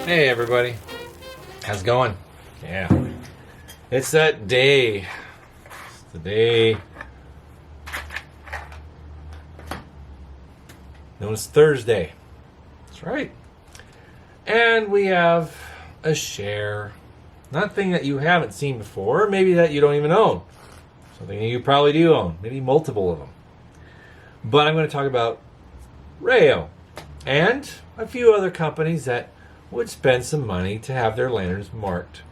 Hey everybody, how's it going? Yeah, it's that day. It's the day known as Thursday. That's right. And we have a share. Nothing that you haven't seen before, or maybe that you don't even own. Something that you probably do own, maybe multiple of them. But I'm going to talk about Rayo and a few other companies that would spend some money to have their lanterns marked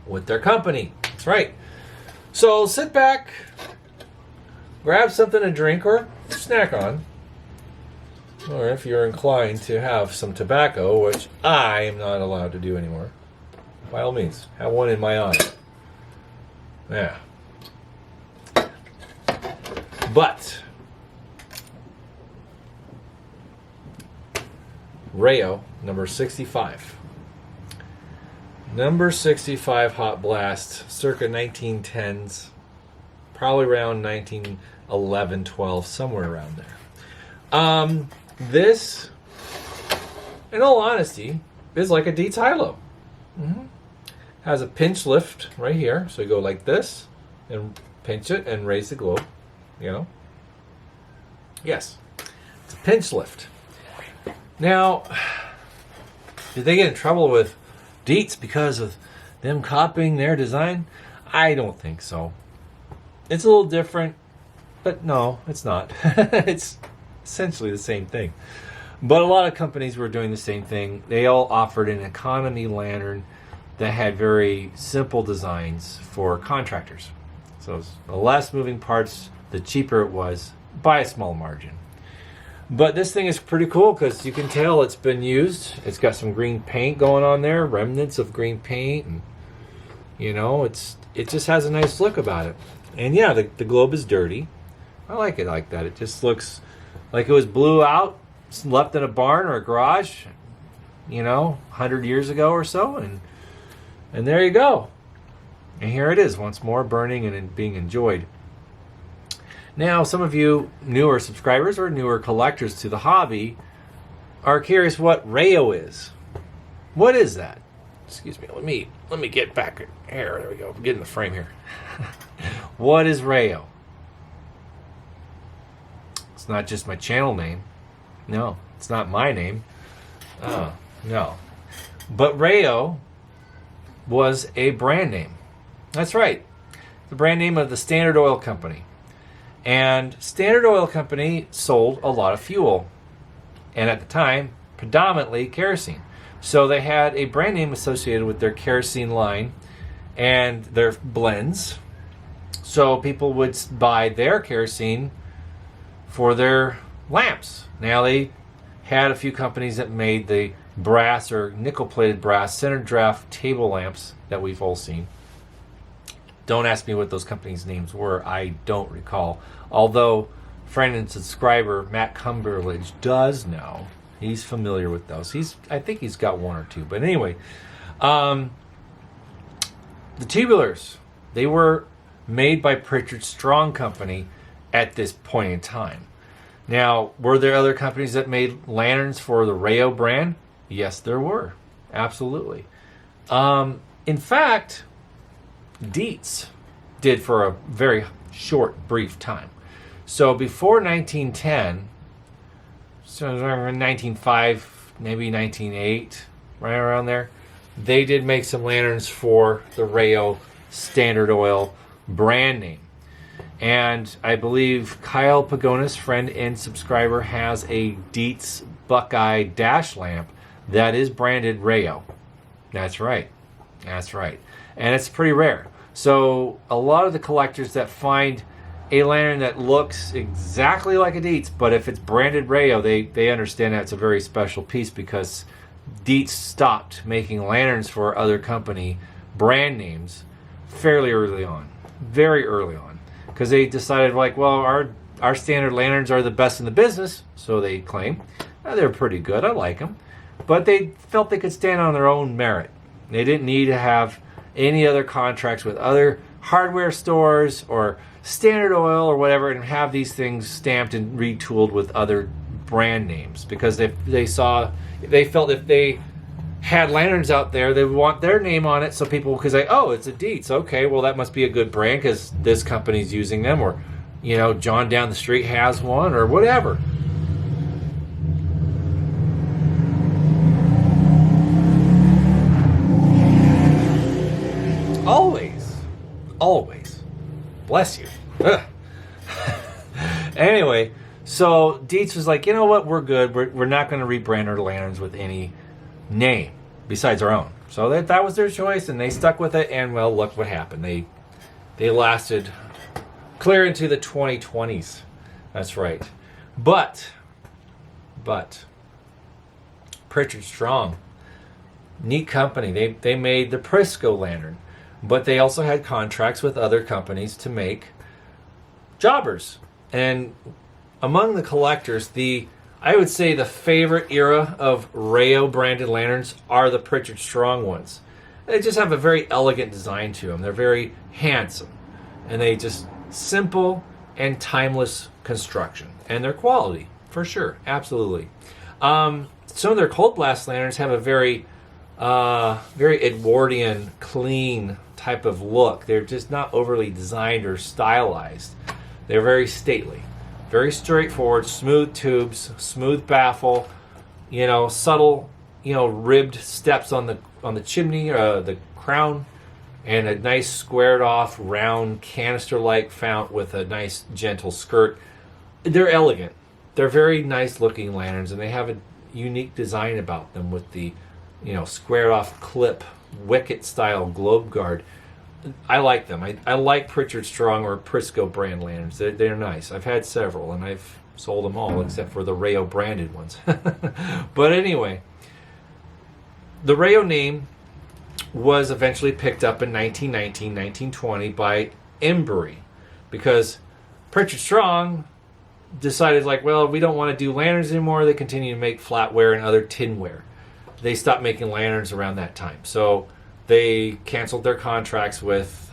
with their company. That's right. So sit back, grab something to drink or snack on. Or if you're inclined to have some tobacco, which I am not allowed to do anymore, by all means, have one in my honor. Yeah. But Rayo, number 65. Number 65 Hot Blast, circa 1910s, probably around 1911, 12, somewhere around there. This, in all honesty, is like a Dietz high-low. Has a pinch lift right here, so you go like this, and pinch it and raise the globe, you know. Yes, it's a pinch lift. Now, did they get in trouble with Dietz because of them copying their design? I don't think so. It's a little different, but no, it's not. It's essentially the same thing. But a lot of companies were doing the same thing. They all offered an economy lantern that had very simple designs for contractors. So the less moving parts, the cheaper it was by a small margin. But this thing is pretty cool because you can tell it's been used. It's got some green paint going on there, remnants of green paint, and you know, it just has a nice look about it. And yeah, the globe is dirty. I like it like that. It just looks like it was blew out, left in a barn or a garage, you know, 100 years ago or so, and there you go. And here it is once more, burning and being enjoyed. Now, some of you newer subscribers or newer collectors to the hobby are curious what Rayo is. What is that? Excuse me. Let me get back here. There we go. Get in the frame here. What is Rayo? It's not just my channel name. No, it's not my name. Oh, no. But Rayo was a brand name. That's right. The brand name of the Standard Oil Company. And Standard Oil Company sold a lot of fuel. And at the time, predominantly kerosene. So they had a brand name associated with their kerosene line and their blends. So people would buy their kerosene for their lamps. Now they had a few companies that made the brass or nickel-plated brass center draft table lamps that we've all seen. Don't ask me what those companies' names were. I don't recall. Although friend and subscriber Matt Cumberledge does know. He's familiar with those. I think he's got one or two. But anyway, the tubulars, they were made by Pritchard Strong Company at this point in time. Now, were there other companies that made lanterns for the Rayo brand? Yes, there were. Absolutely. In fact, Dietz did for a very short, brief time. So before 1910, so 1905, maybe 1908, right around there, they did make some lanterns for the Rayo Standard Oil brand name. And I believe Kyle Pagonis, friend and subscriber, has a Dietz Buckeye dash lamp that is branded Rayo. That's right. That's right. And it's pretty rare. So a lot of the collectors that find a lantern that looks exactly like a Dietz, but if it's branded Rayo, they understand that it's a very special piece because Dietz stopped making lanterns for other company brand names fairly early on. Very early on. Because they decided, like, well, our standard lanterns are the best in the business, so they claim. They're pretty good. I like them. But they felt they could stand on their own merit. They didn't need to have any other contracts with other hardware stores or Standard Oil or whatever and have these things stamped and retooled with other brand names because they felt if they had lanterns out there, they would want their name on it so people could say, oh, it's a Dietz. Okay, well, that must be a good brand because this company's using them, or, you know, John down the street has one, or whatever. Always. Bless you. Anyway, so Dietz was like, you know what, we're good. We're not going to rebrand our lanterns with any name besides our own. So that was their choice, and they stuck with it, and well, look what happened. They lasted clear into the 2020s. That's right. But Pritchard Strong, neat company. They made the Prisco lantern, but they also had contracts with other companies to make jobbers. And among the collectors, I would say the favorite era of Rayo branded lanterns are the Pritchard Strong ones. They just have a very elegant design to them. They're very handsome, and they just simple and timeless construction, and their quality for sure, absolutely. Some of their cold blast lanterns have a very Edwardian, clean type of look. They're just not overly designed or stylized. They're very stately, very straightforward, smooth tubes, smooth baffle, you know, subtle, you know, ribbed steps on the chimney, the crown, and a nice squared off round canister-like fount with a nice gentle skirt. They're elegant. They're very nice looking lanterns, and they have a unique design about them with the, you know, squared off clip, wicket style globe guard. I like them. I like Pritchard Strong or Prisco brand lanterns. They're nice. I've had several, and I've sold them all except for the Rayo branded ones. But anyway, the Rayo name was eventually picked up in 1919, 1920 by Embury, because Pritchard Strong decided, like, well, we don't want to do lanterns anymore. They continue to make flatware and other tinware. They stopped making lanterns around that time. So they canceled their contracts with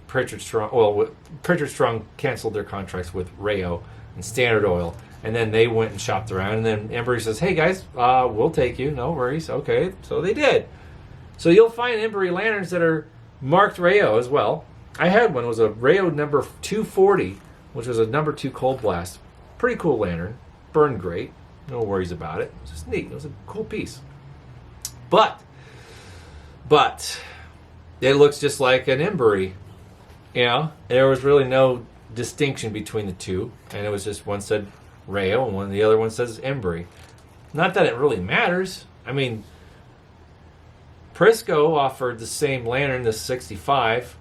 Pritchard Strong. Well, Pritchard Strong canceled their contracts with Rayo and Standard Oil, and then they went and shopped around. And then Embury says, "Hey guys, we'll take you. No worries." Okay, so they did. So you'll find Embury lanterns that are marked Rayo as well. I had one. It was a Rayo number 240, which was a number 2 cold blast. Pretty cool lantern. Burned great. No worries about it. It was just neat. It was a cool piece. But it looks just like an Embury. You know, there was really no distinction between the two, and it was just one said Rayo and the other one says Embury. Not that it really matters. I mean, Prisco offered the same lantern, the 65,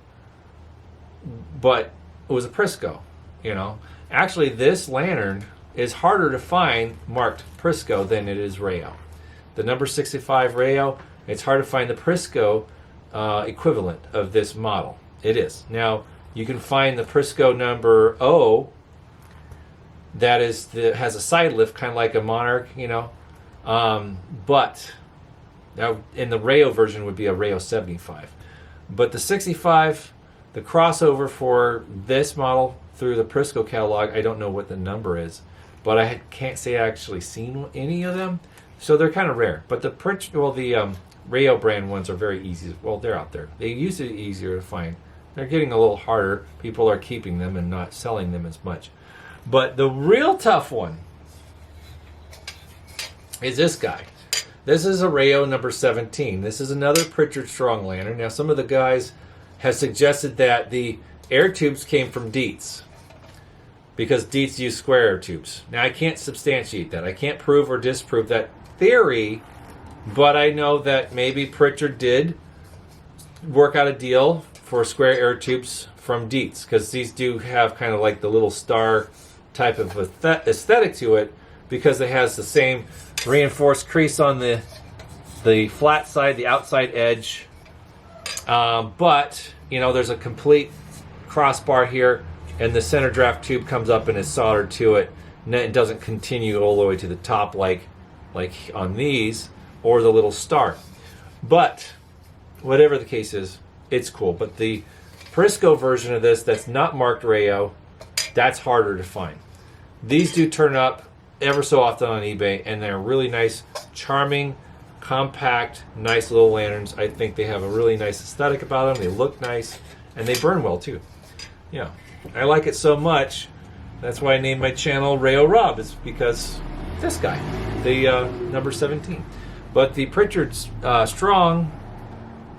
but it was a Prisco. You know, actually, this lantern is harder to find marked Prisco than it is Rayo. The number 65 Rayo, it's hard to find the Prisco equivalent of this model. It is. Now, you can find the Prisco number O that has a side lift, kind of like a Monarch, you know. But now in the Rayo version would be a Rayo 75. But the 65, the crossover for this model through the Prisco catalog, I don't know what the number is, but I can't say I actually seen any of them. So they're kind of rare. But the Rayo brand ones are very easy. Well, they're out there. They used to be easier to find. They're getting a little harder. People are keeping them and not selling them as much. But the real tough one is this guy. This is a Rayo number 17. This is another Pritchard Strong lantern. Now, some of the guys have suggested that the air tubes came from Dietz, because Dietz used square air tubes. Now, I can't substantiate that. I can't prove or disprove that theory, but I know that maybe Pritchard did work out a deal for square air tubes from Dietz, because these do have kind of like the little star type of aesthetic to it, because it has the same reinforced crease on the flat side, the outside edge. But, you know, there's a complete crossbar here, and the center draft tube comes up and is soldered to it, and it doesn't continue all the way to the top like on these, or the little star. But whatever the case is, it's cool. But the Prisco version of this that's not marked Rayo, that's harder to find. These do turn up ever so often on eBay, and they're really nice, charming compact, nice little lanterns. I think they have a really nice aesthetic about them. They look nice, and they burn well too. Yeah, I like it so much. That's why I named my channel Rayo Rob. It's because this guy, the number 17. But the Pritchard Strong,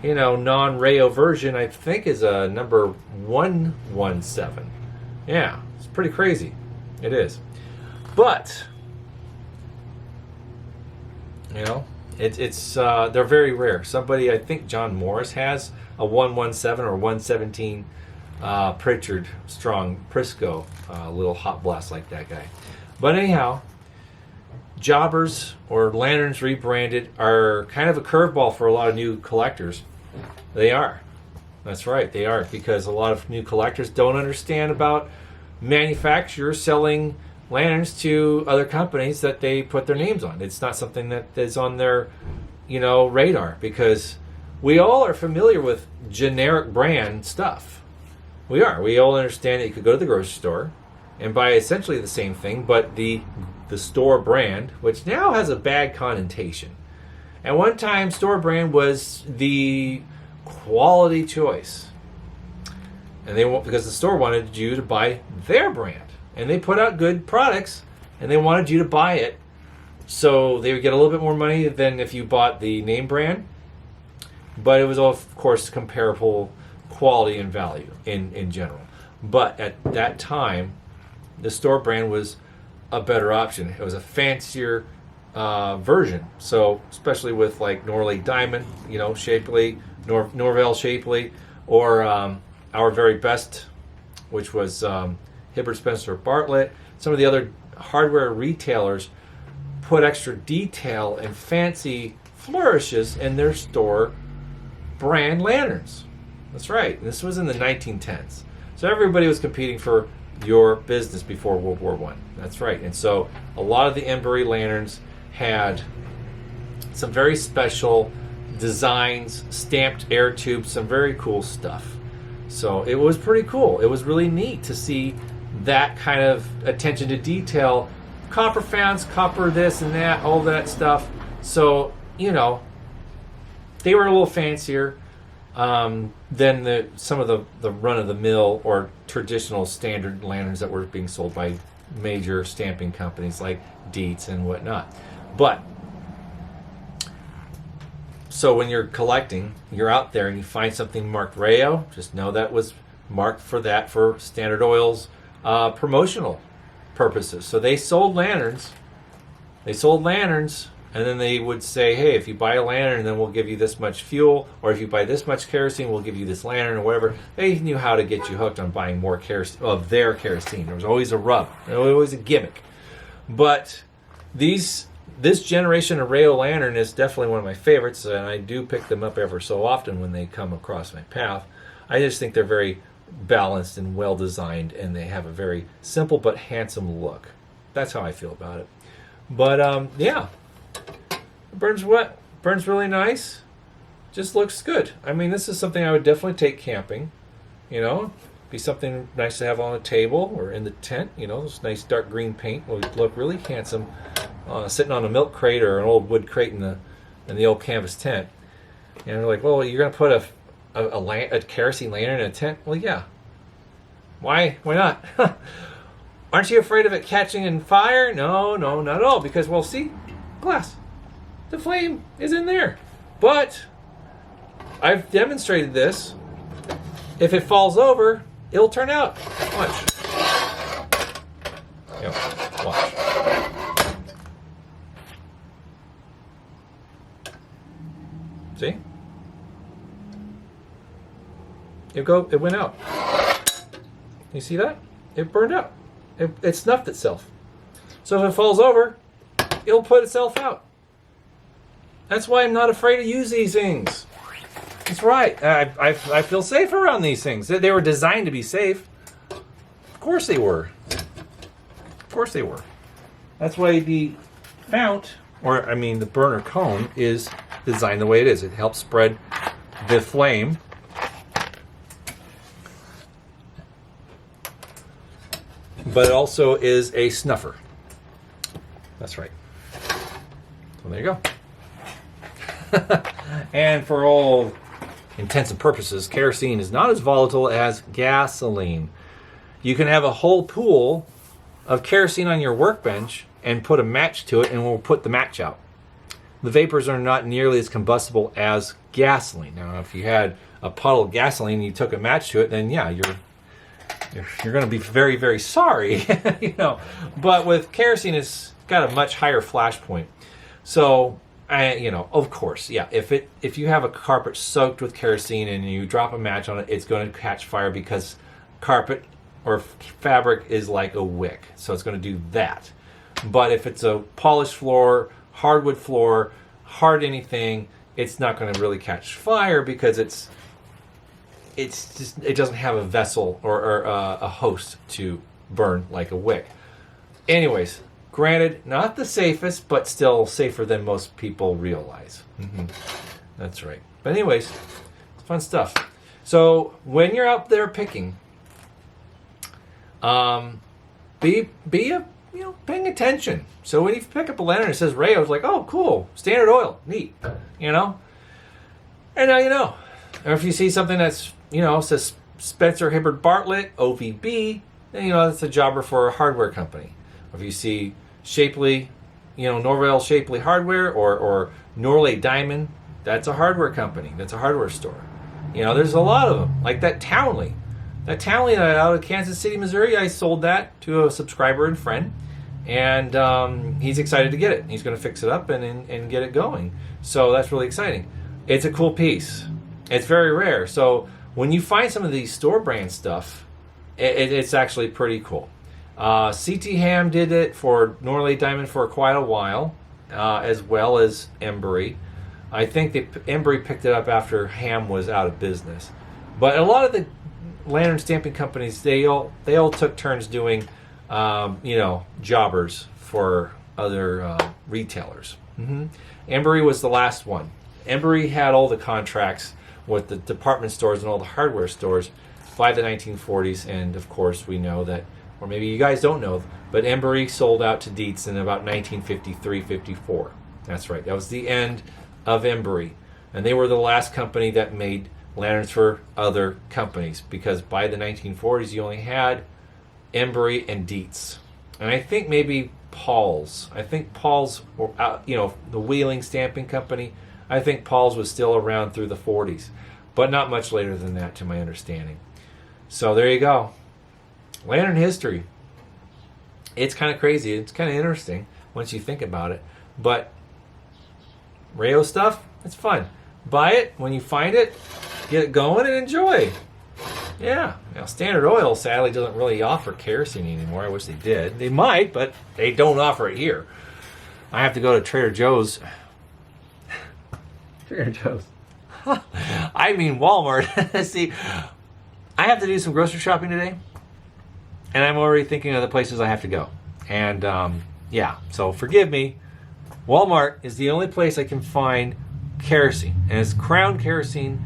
non-Rayo version, I think is a number 117. Yeah, it's pretty crazy. It is. But it's they're very rare. Somebody, I think John Morris, has a 117 or 117 Pritchard Strong Prisco, little hot blast like that guy. But anyhow, jobbers or lanterns rebranded are kind of a curveball for a lot of new collectors. They are. That's right, they are, because a lot of new collectors don't understand about manufacturers selling lanterns to other companies that they put their names on. It's not something that is on their, radar, because we all are familiar with generic brand stuff. We are. We all understand that you could go to the grocery store and buy essentially the same thing, but the store brand, which now has a bad connotation. At one time, store brand was the quality choice, and they won't, because the store wanted you to buy their brand, and they put out good products, and they wanted you to buy it, so they would get a little bit more money than if you bought the name brand. But it was, of course, comparable quality and value in general. But at that time, the store brand was a better option. It was a fancier version. So especially with like Norley Diamond, Shapley, Norvell Shapley, or Our Very Best, which was Hibbert Spencer Bartlett. Some of the other hardware retailers put extra detail and fancy flourishes in their store brand lanterns. That's right. This was in the 1910s. So everybody was competing for your business before World War I. That's right. And so a lot of the Embury lanterns had some very special designs, stamped air tubes, some very cool stuff. So it was pretty cool. It was really neat to see that kind of attention to detail. Copper fans, copper this and that, all that stuff. So, they were a little fancier than some of the run-of-the-mill or traditional standard lanterns that were being sold by major stamping companies like Dietz and whatnot. But so when you're collecting, you're out there and you find something marked Rayo, just know that was marked for Standard Oil's promotional purposes. So they sold lanterns, and then they would say, hey, if you buy a lantern, then we'll give you this much fuel, or if you buy this much kerosene, we'll give you this lantern, or whatever. They knew how to get you hooked on buying more of their kerosene. There was always a rub. There was always a gimmick. But this generation of Rayo lantern is definitely one of my favorites, and I do pick them up ever so often when they come across my path. I just think they're very balanced and well designed, and they have a very simple but handsome look. That's how I feel about it. But yeah, it burns really nice. Just looks good. I mean, this is something I would definitely take camping. Be something nice to have on a table or in the tent. This nice dark green paint would look really handsome sitting on a milk crate or an old wood crate in the old canvas tent. And they're like, well, you're going to put a kerosene lantern in a tent? Well, yeah. Why not? Aren't you afraid of it catching in fire? No, not at all. Because, well, see, glass. The flame is in there. But I've demonstrated this. If it falls over, it'll turn out. Watch. Watch. See? It went out. You see that? It burned out. It snuffed itself. So if it falls over, it'll put itself out. That's why I'm not afraid to use these things. That's right. I feel safe around these things. They were designed to be safe. Of course they were. That's why the fount, the burner cone, is designed the way it is. It helps spread the flame. But it also is a snuffer. That's right. So there you go. And for all intents and purposes, kerosene is not as volatile as gasoline. You can have a whole pool of kerosene on your workbench and put a match to it, and we'll put the match out. The vapors are not nearly as combustible as gasoline. Now, if you had a puddle of gasoline and you took a match to it, then yeah, you're going to be very, very sorry, you know. But with kerosene, it's got a much higher flash point. So, you know, of course, yeah. If you have a carpet soaked with kerosene and you drop a match on it, it's going to catch fire because carpet or fabric is like a wick, so it's going to do that. But if it's a polished floor, hardwood floor, hard anything, it's not going to really catch fire because it doesn't have a vessel or a host to burn like a wick. Anyways, granted, not the safest, but still safer than most people realize. That's right. But anyways, it's fun stuff. So when you're out there picking, paying attention. So when you pick up a lantern and it says Rayo, it's like, oh, cool, Standard Oil, neat, you know. And now you know. Or if you see something that's, you know, says Spencer Hibbard Bartlett, OVB, then you know that's a jobber for a hardware company. Or if you see Shapley, you know, Norvell Shapley Hardware or Norley Diamond, that's a hardware company. That's a hardware store. You know, there's a lot of them. Like that Townley. That Townley out of Kansas City, Missouri, I sold that to a subscriber and friend. And he's excited to get it. He's going to fix it up and get it going. So that's really exciting. It's a cool piece. It's very rare. So when you find some of these store brand stuff, it's actually pretty cool. CT Ham did it for Norley Diamond for quite a while, as well as Embry. I think Embry picked it up after Ham was out of business. But a lot of the lantern stamping companies, they all took turns doing, jobbers for other retailers. Embry was the last one. Embry had all the contracts with the department stores and all the hardware stores by the 1940s, and of course we know that, or maybe you guys don't know, but Embry sold out to Dietz in about 1953-54. That's right, that was the end of Embry, and they were the last company that made lanterns for other companies, because by the 1940s you only had Embry and Dietz, and I think maybe Paul's. I think Paul's, the Wheeling Stamping Company, I think Paul's was still around through the 40s, but not much later than that, to my understanding. So there you go. Lantern history. It's kind of crazy. It's kind of interesting once you think about it. But Rayo stuff, it's fun. Buy it when you find it, get it going, and enjoy. Yeah. Now, Standard Oil sadly doesn't really offer kerosene anymore. I wish they did. They might, but they don't offer it here. I have to go to Trader Joe's. Trader Joe's. I mean Walmart. See, I have to do some grocery shopping today, and I'm already thinking of the places I have to go. And so forgive me. Walmart is the only place I can find kerosene, and it's Crown kerosene,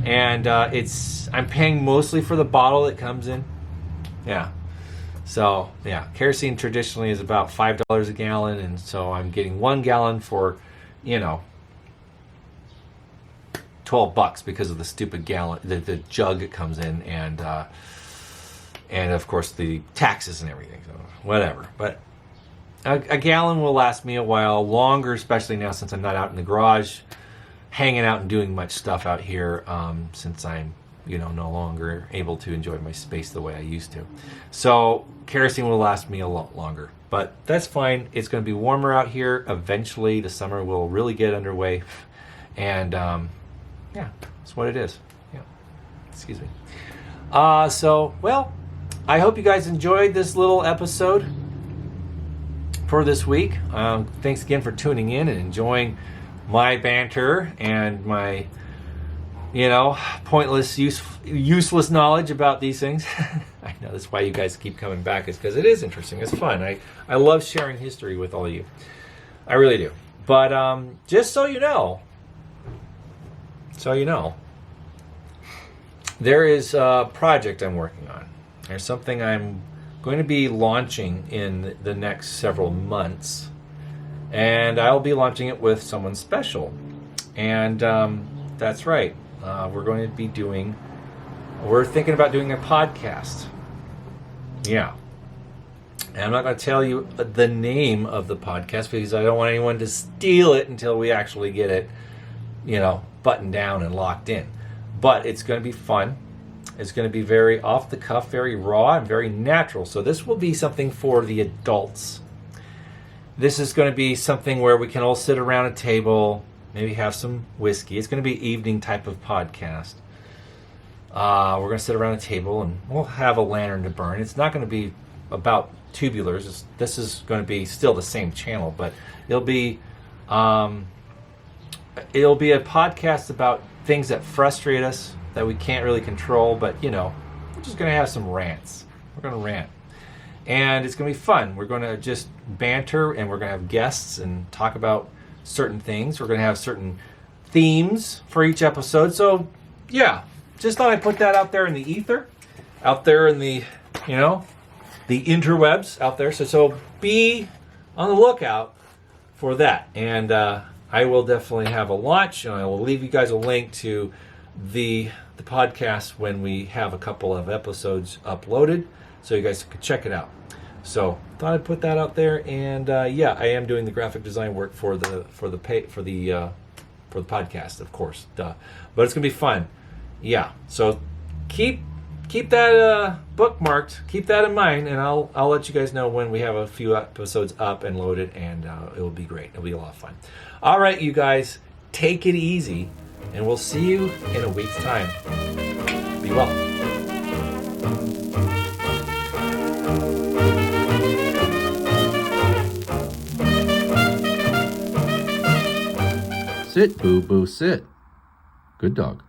and I'm paying mostly for the bottle it comes in. Yeah. So yeah, kerosene traditionally is about $5 a gallon, and so I'm getting 1 gallon for, $12 because of the stupid gallon, the jug it comes in, and of course the taxes and everything. So whatever, but a gallon will last me a while longer, especially now since I'm not out in the garage, hanging out and doing much stuff out here, since I'm no longer able to enjoy my space the way I used to. So kerosene will last me a lot longer, but that's fine. It's going to be warmer out here. Eventually, the summer will really get underway, and yeah, that's what it is. Yeah, excuse me. I hope you guys enjoyed this little episode for this week. Thanks again for tuning in and enjoying my banter and my, pointless, useless knowledge about these things. I know that's why you guys keep coming back, is because it is interesting. It's fun. I love sharing history with all of you. I really do. But just so you know, there is a project I'm working on. There's something I'm going to be launching in the next several months, and I'll be launching it with someone special. And that's right. We're thinking about doing a podcast. Yeah. And I'm not going to tell you the name of the podcast because I don't want anyone to steal it until we actually get it, buttoned down and locked in. But it's going to be fun. It's going to be very off the cuff, very raw, and very natural. So this will be something for the adults. This is going to be something where we can all sit around a table, maybe have some whiskey. It's going to be evening type of podcast. We're going to sit around a table and we'll have a lantern to burn. It's not going to be about tubulars. This is going to be still the same channel, but it'll be a podcast about things that frustrate us that we can't really control. But we're just going to have some rants. We're going to rant, and it's going to be fun. We're going to just banter, and we're going to have guests and talk about certain things. We're going to have certain themes for each episode. So yeah, just thought I'd put that out there in the ether, out there in the the interwebs out there. So be on the lookout for that. And I will definitely have a launch, and I will leave you guys a link to the podcast when we have a couple of episodes uploaded, so you guys can check it out. So thought I'd put that out there. And I am doing the graphic design work for the podcast, of course. Duh. But it's gonna be fun. Yeah. So keep that bookmarked. Keep that in mind, and I'll let you guys know when we have a few episodes up and loaded, and it will be great. It'll be a lot of fun. All right, you guys, take it easy, and we'll see you in a week's time. Be well. Sit, boo boo, sit. Good dog.